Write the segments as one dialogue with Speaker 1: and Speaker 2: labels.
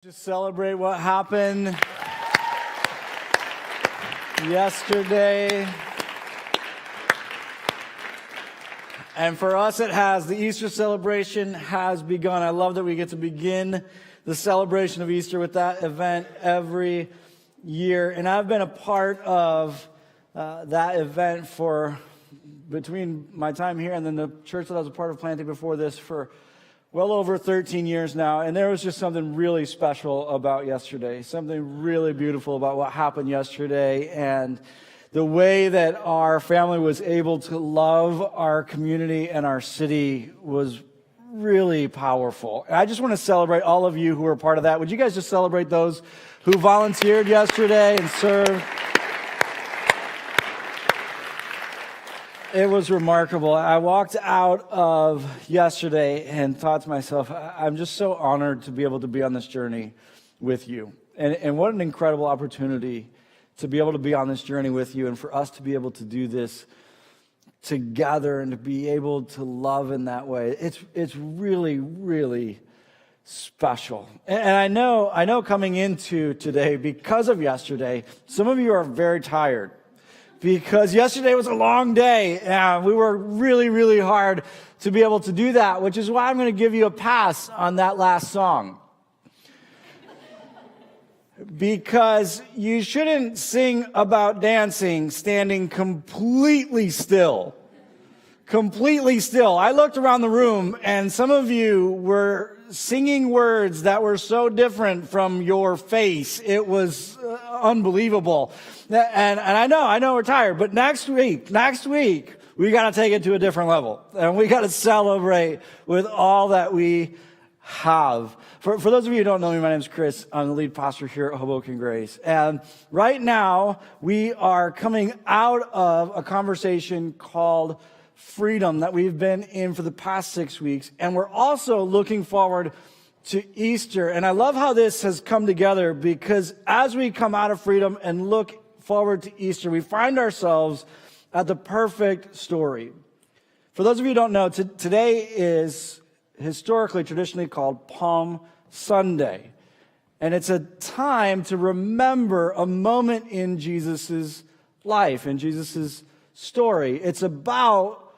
Speaker 1: Just celebrate what happened yesterday. And for us, it has. The Easter celebration has begun. I love that we get to begin the celebration of Easter with that event every year. And I've been a part of that event for between my time here and then the church that I was a part of planting before this for well over 13 years now, and there was just something really special about yesterday, something really beautiful about what happened yesterday, and the way that our family was able to love our community and our city was really powerful. And I just want to celebrate all of you who were part of that. Would you guys just celebrate those who volunteered yesterday and served? It was remarkable. I walked out of yesterday and thought to myself, I'm just so honored to be able to be on this journey with you. And what an incredible opportunity to be able to be on this journey with you and for us to be able to do this together and to be able to love in that way. It's really, really special. And I know coming into today, because of yesterday, some of you are very tired. Because yesterday was a long day, and we worked really, really hard to be able to do that, which is why I'm going to give you a pass on that last song. Because you shouldn't sing about dancing standing completely still. Completely still. I looked around the room, and some of you were singing words that were so different from your face. It was unbelievable. And I know we're tired, but next week, we got to take it to a different level. And we got to celebrate with all that we have. For those of you who don't know me, my name is Chris. I'm the lead pastor here at Hoboken Grace. And right now, we are coming out of a conversation called Freedom that we've been in for the past 6 weeks. And we're also looking forward to Easter. And I love how this has come together because as we come out of Freedom and look forward to Easter, we find ourselves at the perfect story. For those of you who don't know, today is historically, traditionally called Palm Sunday. And it's a time to remember a moment in Jesus' life, in Jesus' story. It's about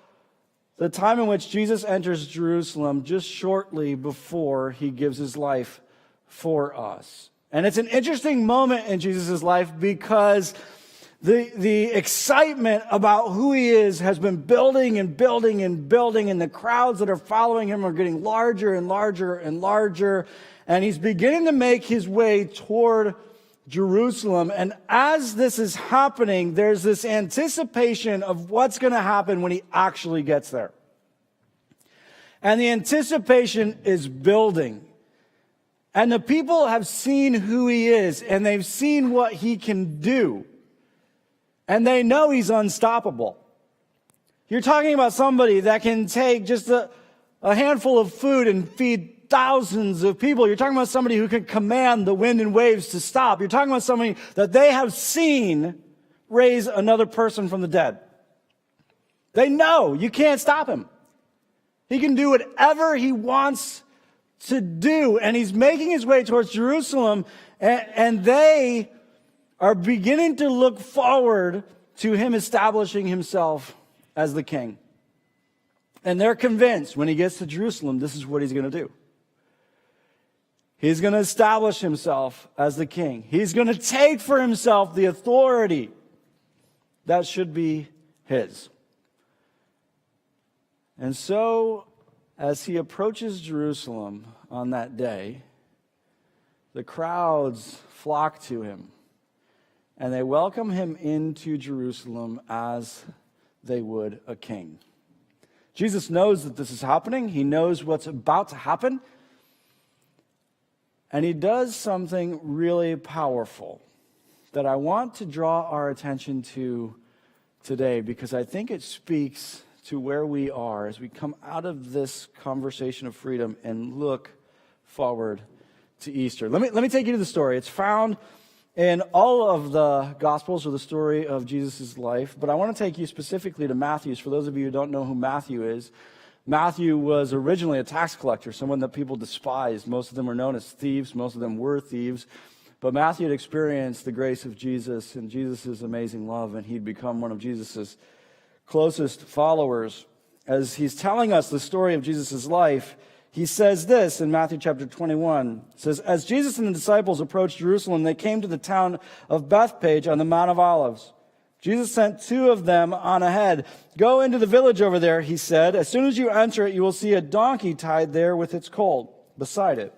Speaker 1: the time in which Jesus enters Jerusalem just shortly before he gives his life for us. And it's an interesting moment in Jesus' life because the excitement about who he is has been building and building and building, and the crowds that are following him are getting larger and larger and larger, and he's beginning to make his way toward Jerusalem. And as this is happening, there's this anticipation of what's going to happen when he actually gets there. And the anticipation is building. And the people have seen who he is, and they've seen what he can do. And they know he's unstoppable. You're talking about somebody that can take just a handful of food and feed thousands of people. You're talking about somebody who can command the wind and waves to stop. You're talking about somebody that they have seen raise another person from the dead. They know you can't stop him. He can do whatever he wants to do. And he's making his way towards Jerusalem, and they are beginning to look forward to him establishing himself as the king. And they're convinced when he gets to Jerusalem, this is what he's going to do. He's going to establish himself as the king. He's going to take for himself the authority that should be his. And so, as he approaches Jerusalem on that day, the crowds flock to him, and they welcome him into Jerusalem as they would a king. Jesus knows that this is happening. He knows what's about to happen. And he does something really powerful that I want to draw our attention to today, because I think it speaks to where we are as we come out of this conversation of freedom and look forward to Easter. Let me take you to the story. It's found in all of the Gospels, or the story of Jesus' life, but I want to take you specifically to Matthew's. For those of you who don't know who Matthew is, Matthew was originally a tax collector, someone that people despised. Most of them were known as thieves. Most of them were thieves. But Matthew had experienced the grace of Jesus and Jesus' amazing love, and he'd become one of Jesus' closest followers. As he's telling us the story of Jesus' life, he says this in Matthew chapter 21. It says, as Jesus and the disciples approached Jerusalem, they came to the town of Bethphage on the Mount of Olives. Jesus sent two of them on ahead. Go into the village over there, he said. As soon as you enter it, you will see a donkey tied there with its colt beside it.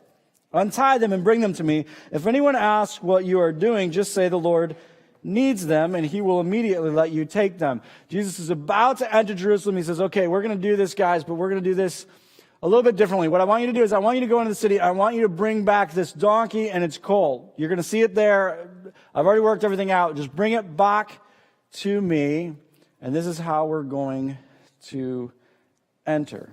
Speaker 1: Untie them and bring them to me. If anyone asks what you are doing, just say the Lord needs them, and he will immediately let you take them. Jesus is about to enter Jerusalem. He says, okay, we're going to do this, guys, but we're going to do this a little bit differently. What I want you to do is I want you to go into the city. I want you to bring back this donkey and its colt. You're going to see it there. I've already worked everything out. Just bring it back to me, and this is how we're going to enter.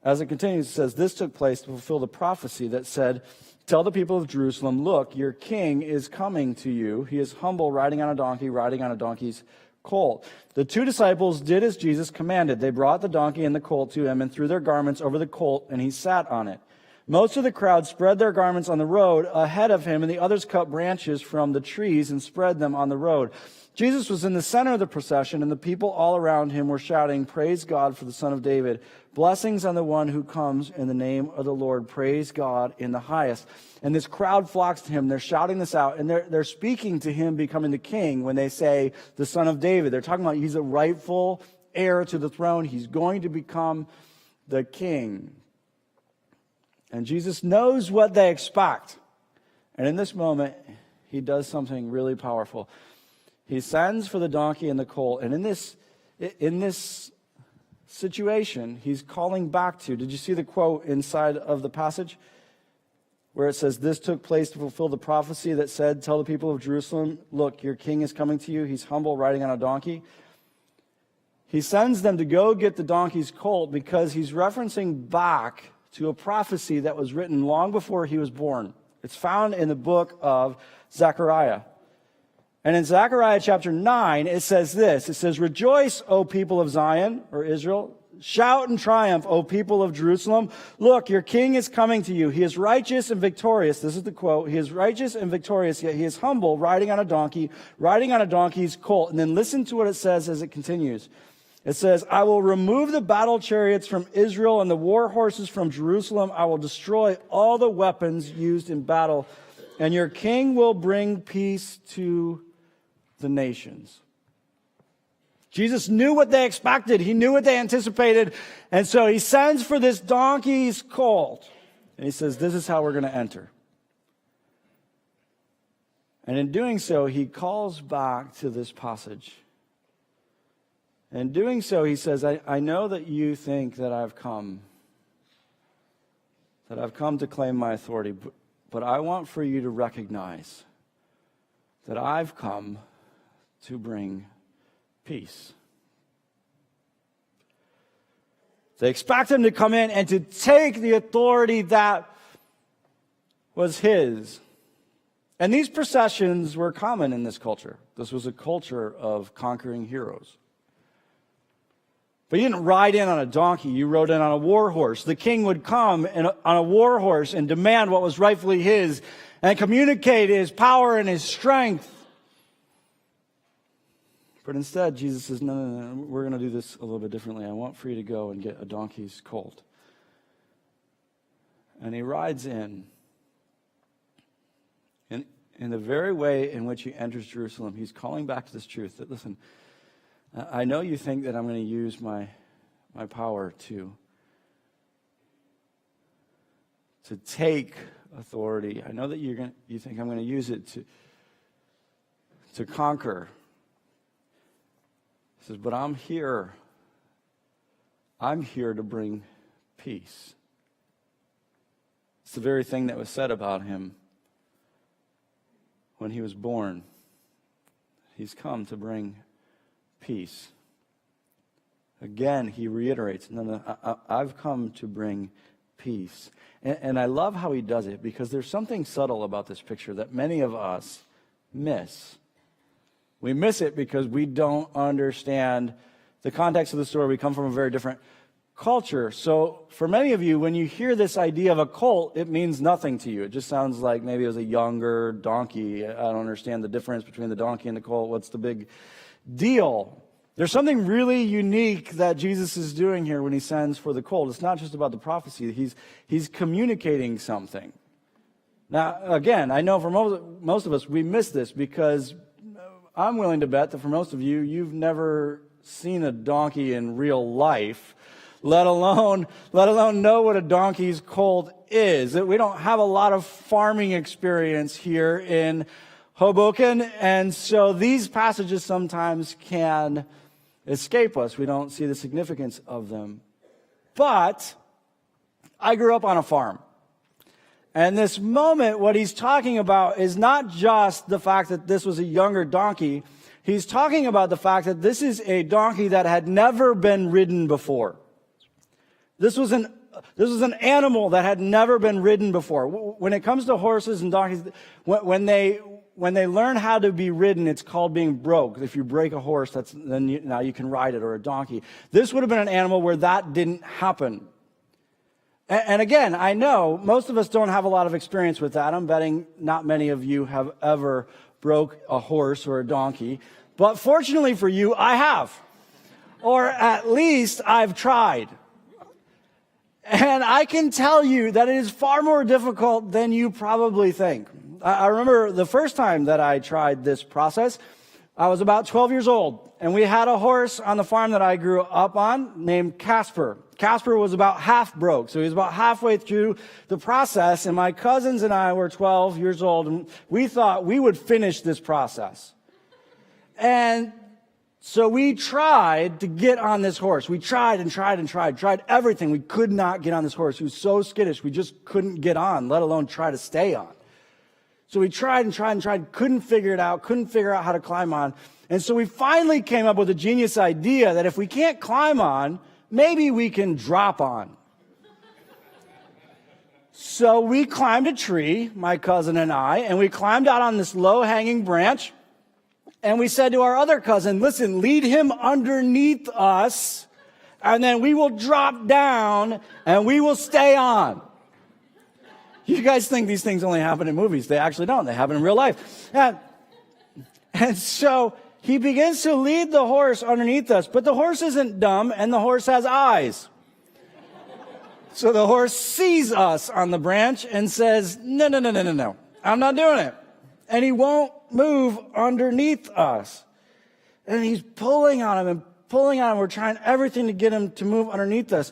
Speaker 1: As it continues, it says, this took place to fulfill the prophecy that said, tell the people of Jerusalem, look, your king is coming to you. He is humble, riding on a donkey's colt. The two disciples did as Jesus commanded. They brought the donkey and the colt to him and threw their garments over the colt, and he sat on it. Most of the crowd spread their garments on the road ahead of him, and the others cut branches from the trees and spread them on the road. Jesus was in the center of the procession, and the people all around him were shouting, praise God for the Son of David. Blessings on the one who comes in the name of the Lord. Praise God in the highest. And this crowd flocks to him. They're shouting this out, and they're speaking to him becoming the king when they say the Son of David. They're talking about he's a rightful heir to the throne. He's going to become the king. And Jesus knows what they expect. And in this moment, he does something really powerful. He sends for the donkey and the colt. And in this situation, he's calling back to, did you see the quote inside of the passage? Where it says, this took place to fulfill the prophecy that said, tell the people of Jerusalem, look, your king is coming to you. He's humble, riding on a donkey. He sends them to go get the donkey's colt because he's referencing back to a prophecy that was written long before he was born. It's found in the book of Zechariah. And in Zechariah chapter 9, it says this. It says, rejoice, O people of Zion, or Israel. Shout in triumph, O people of Jerusalem. Look, your king is coming to you. He is righteous and victorious. This is the quote. He is righteous and victorious, yet he is humble, riding on a donkey's colt. And then listen to what it says as it continues. It says, I will remove the battle chariots from Israel and the war horses from Jerusalem. I will destroy all the weapons used in battle. And your king will bring peace to the nations. Jesus knew what they expected. He knew what they anticipated. And so he sends for this donkey's colt. And he says, this is how we're going to enter. And in doing so, he calls back to this passage. In doing so, he says, I know that you think that I've come to claim my authority, but I want for you to recognize that I've come to bring peace. They expect him to come in and to take the authority that was his. And these processions were common in this culture. This was a culture of conquering heroes. But you didn't ride in on a donkey, you rode in on a war horse. The king would come on a war horse and demand what was rightfully his and communicate his power and his strength. But instead, Jesus says, no, we're going to do this a little bit differently. I want for you to go and get a donkey's colt. And he rides in. And in the very way in which he enters Jerusalem, he's calling back to this truth that, listen, I know you think that I'm going to use my power to take authority. I know that you think I'm going to use it to conquer. He says, but I'm here. I'm here to bring peace. It's the very thing that was said about him when he was born. He's come to bring peace. Again, he reiterates, I've come to bring peace. And I love how he does it because there's something subtle about this picture that many of us miss. We miss it because we don't understand the context of the story. We come from a very different culture. So for many of you, when you hear this idea of a colt, it means nothing to you. It just sounds like maybe it was a younger donkey. I don't understand the difference between the donkey and the colt. What's the big deal? There's something really unique that Jesus is doing here when he sends for the colt. It's not just about the prophecy. He's communicating something. Now, again, I know for most of us, we miss this because I'm willing to bet that for most of you, you've never seen a donkey in real life, let alone know what a donkey's colt is. We don't have a lot of farming experience here in Hoboken, and so these passages sometimes can escape us. We don't see the significance of them. But I grew up on a farm. And this moment, what he's talking about is not just the fact that this was a younger donkey. He's talking about the fact that this is a donkey that had never been ridden before. This was an animal that had never been ridden before. When it comes to horses and donkeys, when they learn how to be ridden, it's called being broke. If you break a horse, now you can ride it, or a donkey. This would have been an animal where that didn't happen. And again, I know most of us don't have a lot of experience with that. I'm betting not many of you have ever broke a horse or a donkey. But fortunately for you, I have. Or at least I've tried. And I can tell you that it is far more difficult than you probably think. I remember the first time that I tried this process, I was about 12 years old, and we had a horse on the farm that I grew up on named Casper. Casper was about half broke, so he was about halfway through the process, and my cousins and I were 12 years old, and we thought we would finish this process. And so we tried to get on this horse. We tried everything. We could not get on this horse. He was so skittish, we just couldn't get on, let alone try to stay on. So we tried, couldn't figure it out, couldn't figure out how to climb on. And so we finally came up with a genius idea that if we can't climb on, maybe we can drop on. So we climbed a tree, my cousin and I, and we climbed out on this low-hanging branch. And we said to our other cousin, listen, lead him underneath us, and then we will drop down, and we will stay on. You guys think these things only happen in movies. They actually don't. They happen in real life. And so he begins to lead the horse underneath us, but the horse isn't dumb, and the horse has eyes. So the horse sees us on the branch and says, no, I'm not doing it. And he won't move underneath us. And he's pulling on him. We're trying everything to get him to move underneath us.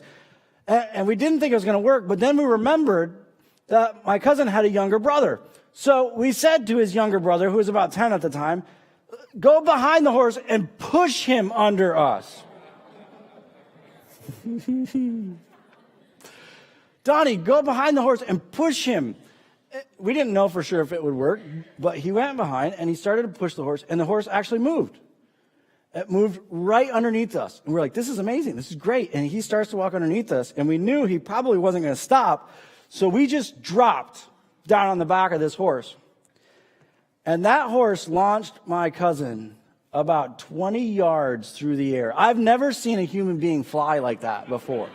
Speaker 1: And we didn't think it was going to work, but then we remembered that my cousin had a younger brother. So we said to his younger brother, who was about 10 at the time, go behind the horse and push him under us. Donnie, go behind the horse and push him. We didn't know for sure if it would work, but he went behind and he started to push the horse, and the horse actually moved. It moved right underneath us. And we're like, this is amazing. This is great. And he starts to walk underneath us, and we knew he probably wasn't going to stop. So we just dropped down on the back of this horse. And that horse launched my cousin about 20 yards through the air. I've never seen a human being fly like that before.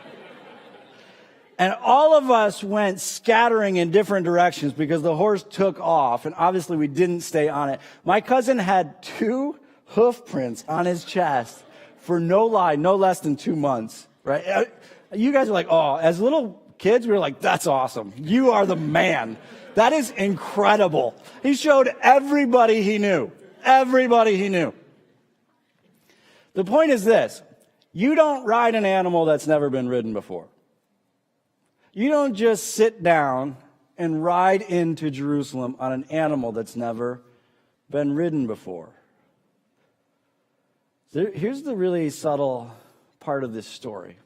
Speaker 1: And all of us went scattering in different directions because the horse took off, and obviously we didn't stay on it. My cousin had 2 hoof prints on his chest for no lie, no less than 2 months, right? You guys are like, oh, as little kids, we were like, that's awesome. You are the man. That is incredible. He showed everybody he knew. Everybody he knew. The point is this. You don't ride an animal that's never been ridden before. You don't just sit down and ride into Jerusalem on an animal that's never been ridden before. Here's the really subtle part of this story.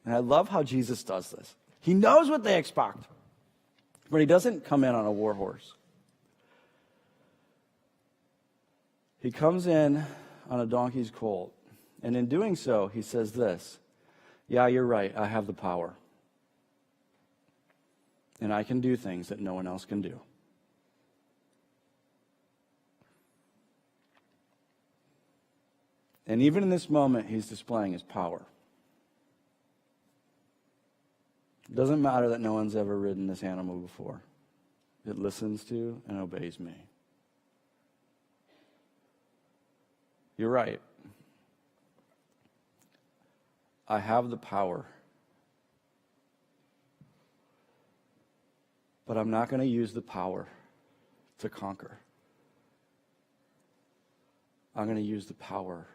Speaker 1: And I love how Jesus does this. He knows what they expect, but he doesn't come in on a war horse. He comes in on a donkey's colt, and in doing so, he says this, yeah, you're right, I have the power. And I can do things that no one else can do. And even in this moment, he's displaying his power. It doesn't matter that no one's ever ridden this animal before. It listens to and obeys me. You're right. I have the power. But I'm not going to use the power to conquer. I'm going to use the power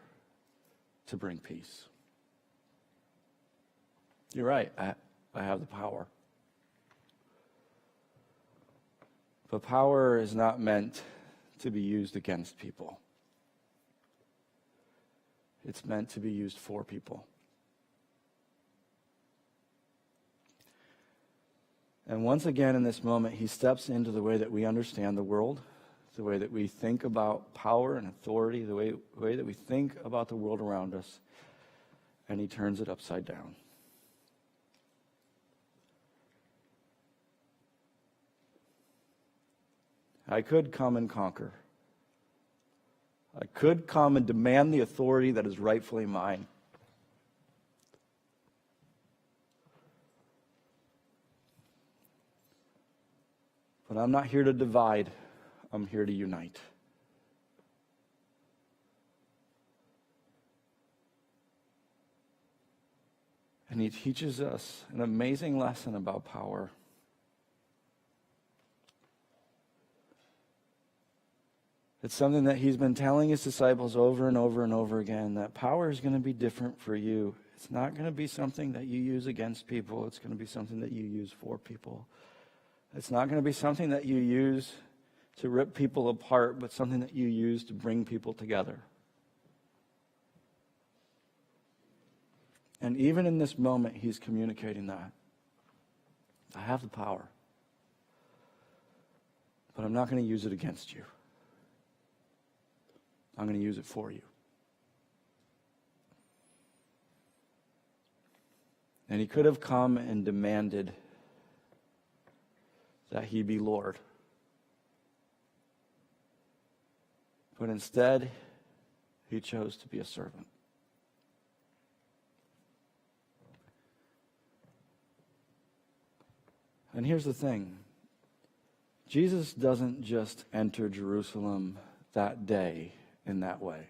Speaker 1: to bring peace. You're right. I have the power. But power is not meant to be used against people. It's meant to be used for people. And once again in this moment, he steps into the way that we understand the world, the way that we think about power and authority, the way that we think about the world around us, and he turns it upside down. I could come and conquer. I could come and demand the authority that is rightfully mine. But I'm not here to divide. I'm here to unite. And he teaches us an amazing lesson about power. It's something that he's been telling his disciples over and over and over again, that power is going to be different for you. It's not going to be something that you use against people. It's going to be something that you use for people. It's not going to be something that you use to rip people apart, but something that you use to bring people together. And even in this moment, he's communicating that. I have the power, but I'm not going to use it against you. I'm going to use it for you. And he could have come and demanded that he be Lord. But instead, he chose to be a servant. And here's the thing. Jesus doesn't just enter Jerusalem that day in that way.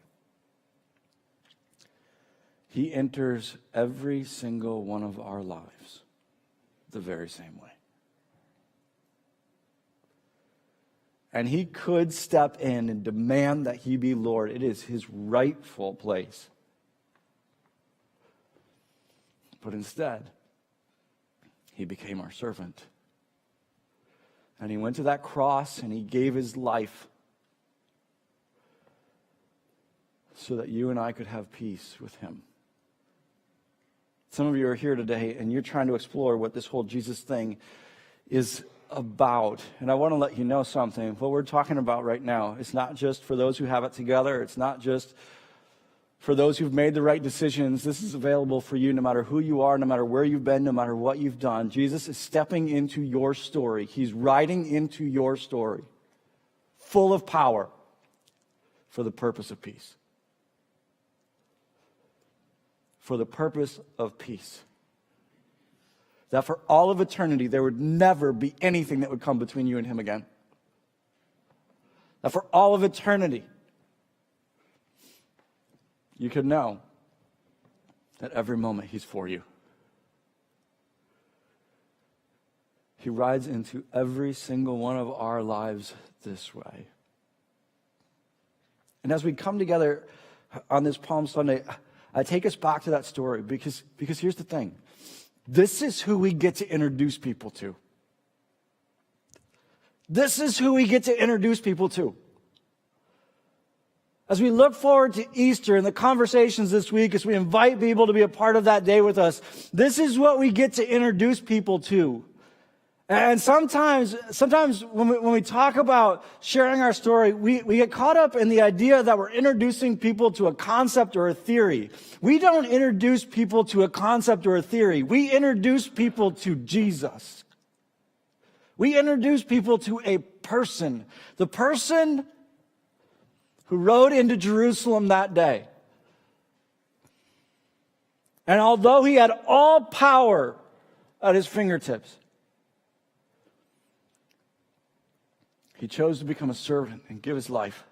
Speaker 1: He enters every single one of our lives the very same way. And he could step in and demand that he be Lord. It is his rightful place. But instead, he became our servant. And he went to that cross and he gave his life so that you and I could have peace with him. Some of you are here today and you're trying to explore what this whole Jesus thing is about. And I want to let you know something. What we're talking about right now is not just for those who have it together. It's not just for those who've made the right decisions. This is available for you no matter who you are, no matter where you've been, no matter what you've done. Jesus is stepping into your story. He's riding into your story, full of power for the purpose of peace. For the purpose of peace. That for all of eternity, there would never be anything that would come between you and him again. That for all of eternity, you could know that every moment he's for you. He rides into every single one of our lives this way. And as we come together on this Palm Sunday, I take us back to that story because here's the thing. This is who we get to introduce people to. This is who we get to introduce people to. As we look forward to Easter and the conversations this week, as we invite people to be a part of that day with us, this is what we get to introduce people to. And sometimes when we talk about sharing our story, we get caught up in the idea that we're introducing people to a concept or a theory. We don't introduce people to a concept or a theory. We introduce people to Jesus. We introduce people to a person. The person who rode into Jerusalem that day. And although he had all power at his fingertips. He chose to become a servant and give his life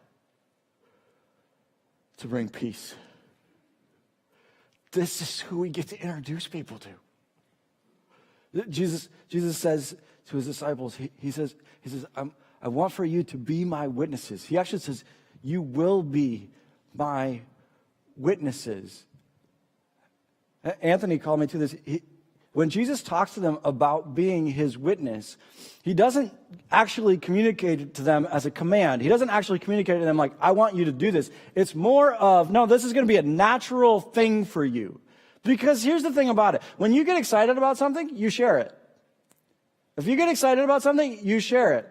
Speaker 1: to bring peace. This is who we get to introduce people to. Jesus says to his disciples, he says, I want for you to be my witnesses. He actually says, you will be my witnesses. Anthony called me to this. When Jesus talks to them about being his witness, he doesn't actually communicate it to them as a command. He doesn't actually communicate to them like, I want you to do this. It's more of, no, this is going to be a natural thing for you. Because here's the thing about it. When you get excited about something, you share it. If you get excited about something, you share it.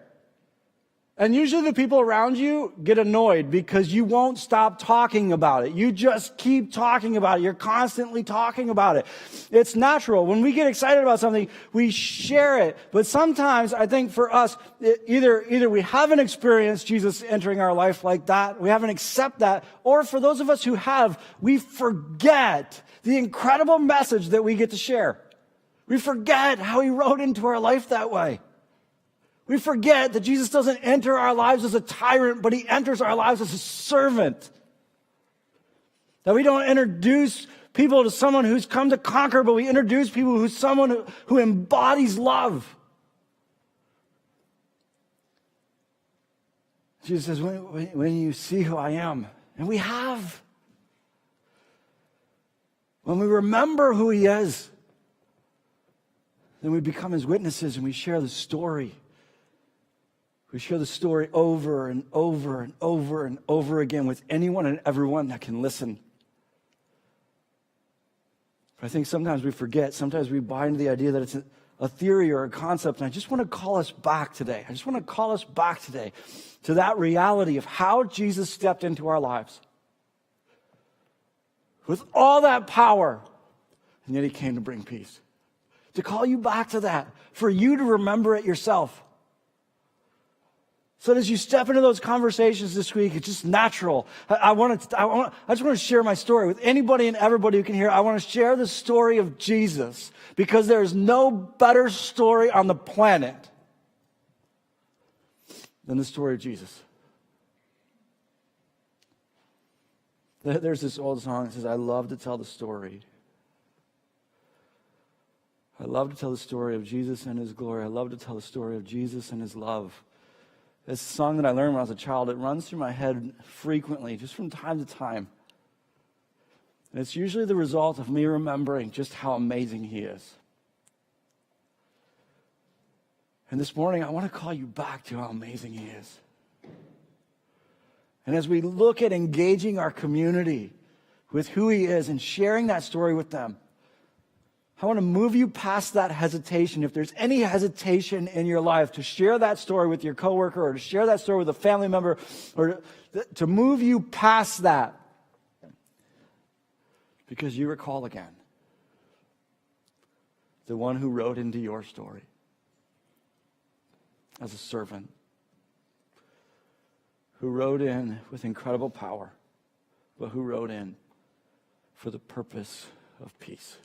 Speaker 1: And usually the people around you get annoyed because you won't stop talking about it. You just keep talking about it. You're constantly talking about it. It's natural. When we get excited about something, we share it. But sometimes I think for us, either we haven't experienced Jesus entering our life like that, we haven't accepted that, or for those of us who have, we forget the incredible message that we get to share. We forget how he rode into our life that way. We forget that Jesus doesn't enter our lives as a tyrant, but he enters our lives as a servant. That we don't introduce people to someone who's come to conquer, but we introduce people who's someone who embodies love. Jesus says, when you see who I am, and we have, when we remember who he is, then we become his witnesses and we share the story. We share the story over and over and over and over again with anyone and everyone that can listen. But I think sometimes we forget, sometimes we buy into the idea that it's a theory or a concept, and I just want to call us back today. I just want to call us back today to that reality of how Jesus stepped into our lives. With all that power, and yet he came to bring peace. To call you back to that, for you to remember it yourself. So that as you step into those conversations this week, it's just natural. I just want to share my story with anybody and everybody who can hear. I want to share the story of Jesus because there is no better story on the planet than the story of Jesus. There's this old song that says, I love to tell the story. I love to tell the story of Jesus and his glory. I love to tell the story of Jesus and his love. It's a song that I learned when I was a child. It runs through my head frequently, just from time to time. And it's usually the result of me remembering just how amazing he is. And this morning, I want to call you back to how amazing he is. And as we look at engaging our community with who he is and sharing that story with them, I want to move you past that hesitation. If there's any hesitation in your life to share that story with your coworker or to share that story with a family member or to move you past that, because you recall again the one who rode into your story as a servant, who rode in with incredible power, but who rode in for the purpose of peace.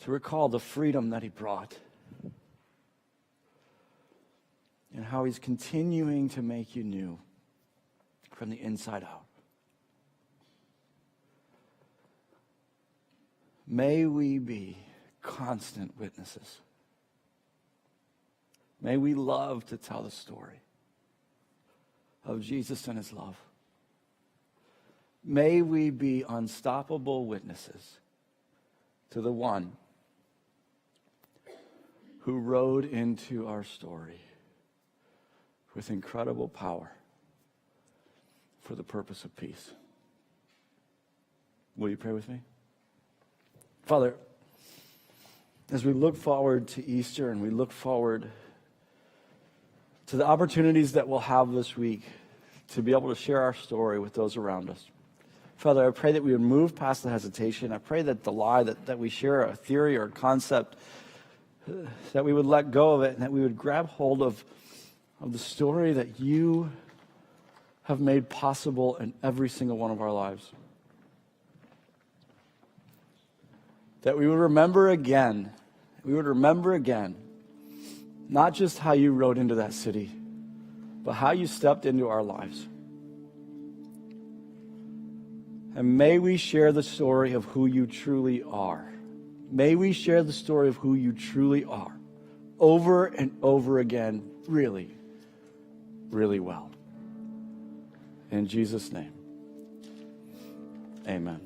Speaker 1: To recall the freedom that he brought and how he's continuing to make you new from the inside out. May we be constant witnesses. May we love to tell the story of Jesus and his love. May we be unstoppable witnesses to the one who rode into our story with incredible power for the purpose of peace. Will you pray with me? Father, as we look forward to Easter and we look forward to the opportunities that we'll have this week to be able to share our story with those around us, Father, I pray that we would move past the hesitation. I pray that the lie that we share a theory or a concept, that we would let go of it and that we would grab hold of the story that you have made possible in every single one of our lives. that we would remember again, not just how you rode into that city, but how you stepped into our lives. And may we share the story of who you truly are. May we share the story of who you truly are over and over again, really, really well. In Jesus' name, amen.